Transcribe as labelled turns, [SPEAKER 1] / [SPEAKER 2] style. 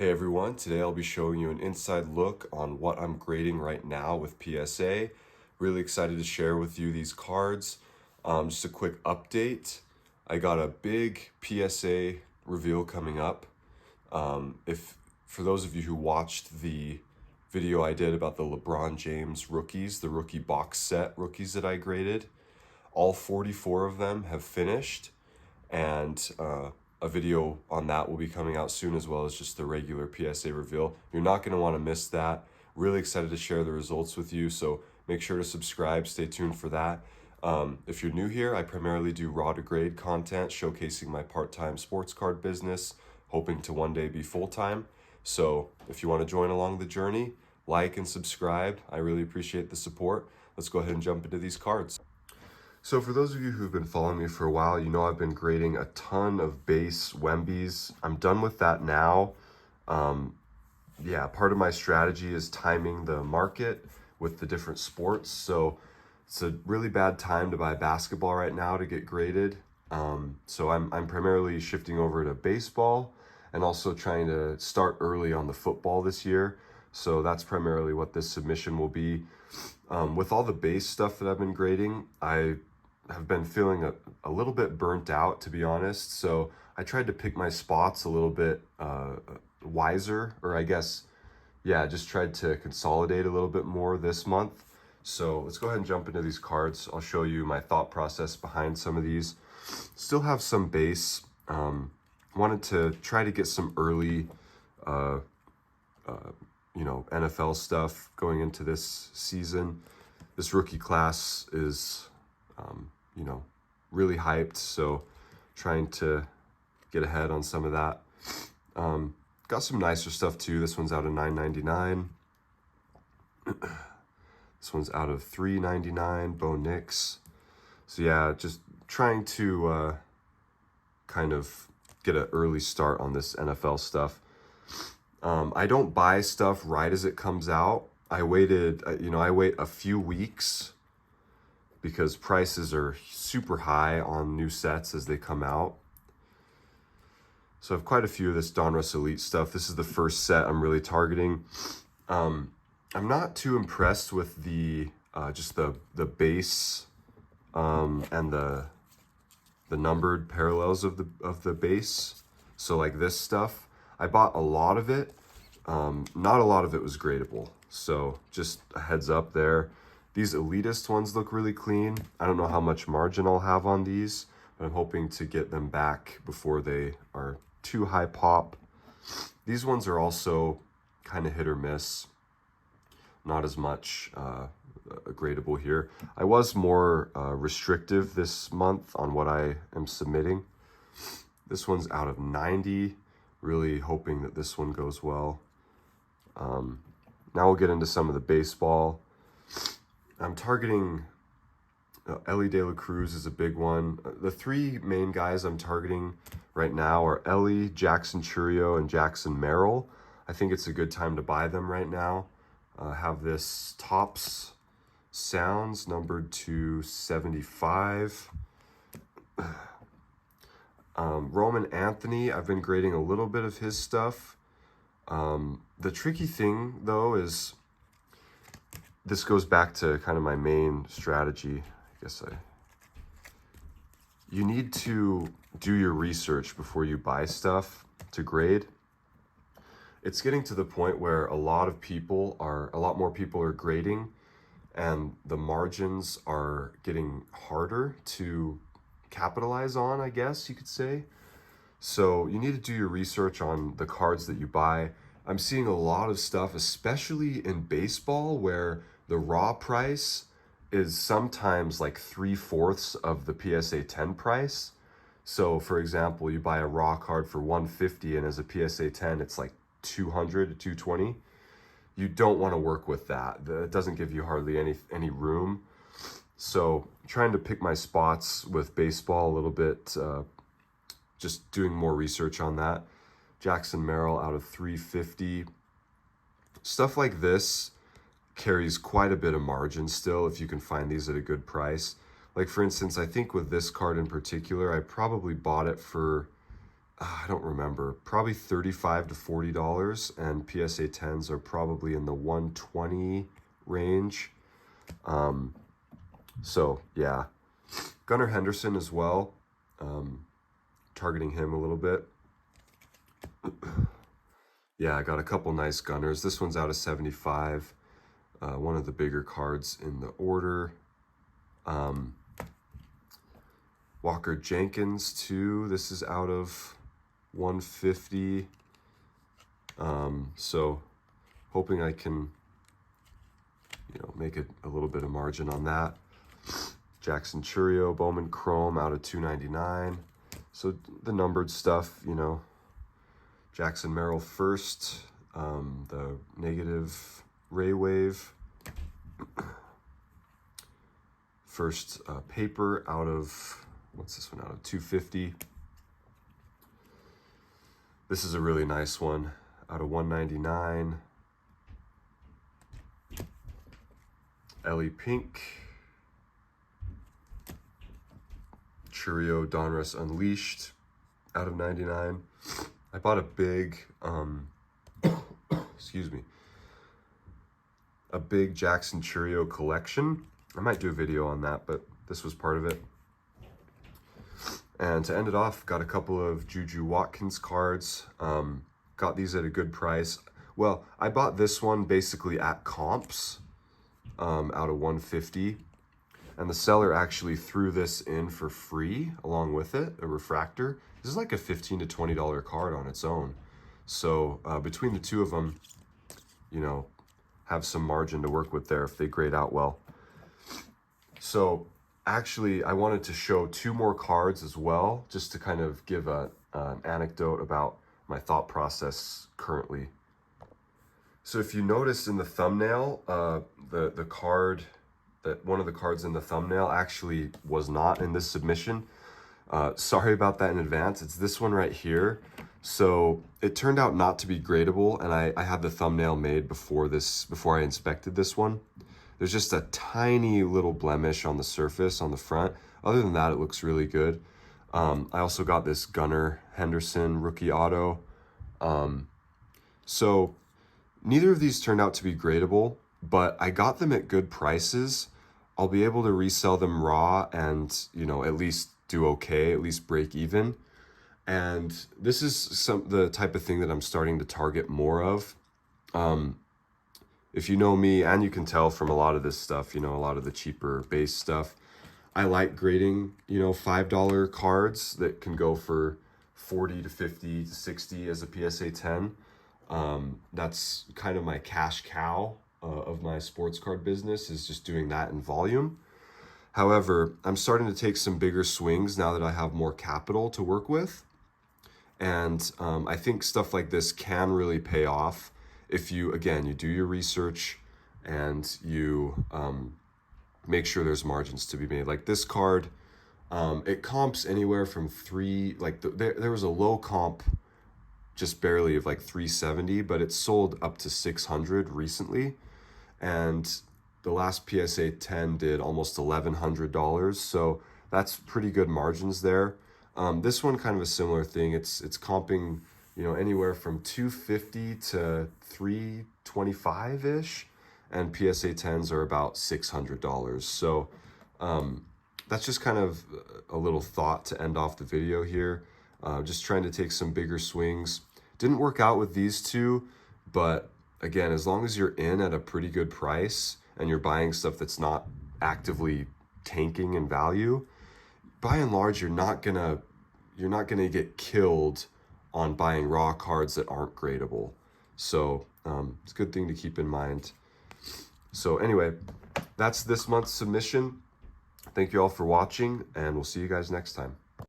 [SPEAKER 1] Hey everyone, today I'll be showing you an inside look on what I'm grading right now with PSA. Really excited to share with you these cards. Just a quick update. I got a big PSA reveal coming up. If for those of you who watched the video I did about the LeBron James rookies, the rookie box set rookies that I graded, all 44 of them have finished, and a video on that will be coming out soon, as well as just the regular PSA reveal. You're not going to want to miss that. Really excited to share the results with you, so make sure to subscribe. Stay tuned for that. If you're new here, I primarily do raw to grade content showcasing my part-time sports card business, hoping to one day be full-time. So if you want to join along the journey, like and subscribe. I really appreciate the support. Let's go ahead and jump into these cards. So for those of you who've been following me for a while, you know I've been grading a ton of base Wembies. I'm done with that now. Part of my strategy is timing the market with the different sports. So it's a really bad time to buy basketball right now to get graded. So I'm primarily shifting over to baseball and also trying to start early on the football this year. So that's primarily what this submission will be. With all the base stuff that I've been grading, I have been feeling a little bit burnt out, to be honest. So I tried to pick my spots a little bit wiser, or I guess, just tried to consolidate a little bit more this month. So let's go ahead and jump into these cards. I'll show you my thought process behind some of these. Still have some base. Wanted to try to get some early NFL stuff going into this season. This rookie class is, really hyped, so trying to get ahead on some of that. Got some nicer stuff too. This one's out of $9.99. This one's out of $3.99, Bo Nix. So yeah, just trying to kind of get an early start on this NFL stuff. I don't buy stuff right as it comes out. I wait a few weeks because prices are super high on new sets as they come out. So I have quite a few of this Donruss Elite stuff. This is the first set I'm really targeting. I'm not too impressed with the just the base and the numbered parallels of the base. So like this stuff, I bought a lot of it. Not a lot of it was gradable. So just a heads up there. These elitist ones look really clean. I don't know how much margin I'll have on these, but I'm hoping to get them back before they are too high pop. These ones are also kind of hit or miss. Not as much gradable here. I was more restrictive this month on what I am submitting. This one's out of 90. Really hoping that this one goes well. Now we'll get into some of the baseball. I'm targeting Ellie De La Cruz is a big one. The three main guys I'm targeting right now are Ellie, Jackson Churio, and Jackson Merrill. I think it's a good time to buy them right now. Have this Topps Sounds numbered to 75. Roman Anthony, I've been grading a little bit of his stuff. The tricky thing, though, is this goes back to kind of my main strategy. You need to do your research before you buy stuff to grade. It's getting to the point where a lot more people are grading, and the margins are getting harder to capitalize on, I guess you could say. So you need to do your research on the cards that you buy. I'm seeing a lot of stuff, especially in baseball, where the raw price is sometimes like 3/4 of the PSA 10 price. So for example, you buy a raw card for $150, and as a PSA 10, it's like $200 to $220. You don't want to work with that. It doesn't give you hardly any room. So trying to pick my spots with baseball a little bit, just doing more research on that. Jackson Merrill out of 350. Stuff like this carries quite a bit of margin still if you can find these at a good price. Like for instance, I think with this card in particular, I probably bought it for I don't remember, probably $35 to $40, and PSA 10s are probably in the 120 range. So yeah, Gunnar Henderson as well, targeting him a little bit. Yeah, I got a couple nice Gunners. This one's out of 75, one of the bigger cards in the order. Walker Jenkins too, this is out of 150. So hoping I can, make a little bit of margin on that. Jackson Churio, Bowman Chrome out of 299. So the numbered stuff, Jackson Merrill first, the negative Ray Wave. First paper out of, what's this one out of, 250. This is a really nice one out of 199. Ellie Pink. Churio Donruss Unleashed out of 99. I bought a big, excuse me, a big Jackson Churio collection. I might do a video on that, but this was part of it. And to end it off, got a couple of Juju Watkins cards. Got these at a good price. Well, I bought this one basically at comps, out of 150. And the seller actually threw this in for free along with it, a refractor. This is like a $15 to $20 card on its own. So between the two of them, have some margin to work with there if they grade out well. So actually, I wanted to show two more cards as well, just to kind of give an anecdote about my thought process currently. So if you notice in the thumbnail, the card, that one of the cards in the thumbnail actually was not in this submission. Sorry about that in advance. It's this one right here. So it turned out not to be gradable, and I had the thumbnail made before I inspected this one. There's just a tiny little blemish on the surface on the front. Other than that, it looks really good. I also got this Gunnar Henderson rookie auto. So neither of these turned out to be gradable, but I got them at good prices. I'll be able to resell them raw and, at least do okay, at least break even. And this is the type of thing that I'm starting to target more of. If you know me, and you can tell from a lot of this stuff, a lot of the cheaper base stuff, I like grading, $5 cards that can go for 40 to 50 to 60 as a PSA 10. That's kind of my cash cow of my sports card business, is just doing that in volume. However, I'm starting to take some bigger swings now that I have more capital to work with. And I think stuff like this can really pay off if you do your research and you make sure there's margins to be made. Like this card, it comps anywhere from there was a low comp just barely of like 370, but it sold up to 600 recently. And the last PSA 10 did almost $1,100. So that's pretty good margins there. This one kind of a similar thing. It's comping, anywhere from 250 to 325-ish, and PSA 10s are about $600. So that's just kind of a little thought to end off the video here. Just trying to take some bigger swings. Didn't work out with these two, but again, as long as you're in at a pretty good price and you're buying stuff that's not actively tanking in value, by and large, you're not gonna get killed on buying raw cards that aren't gradable. So it's a good thing to keep in mind. So anyway, that's this month's submission. Thank you all for watching, and we'll see you guys next time.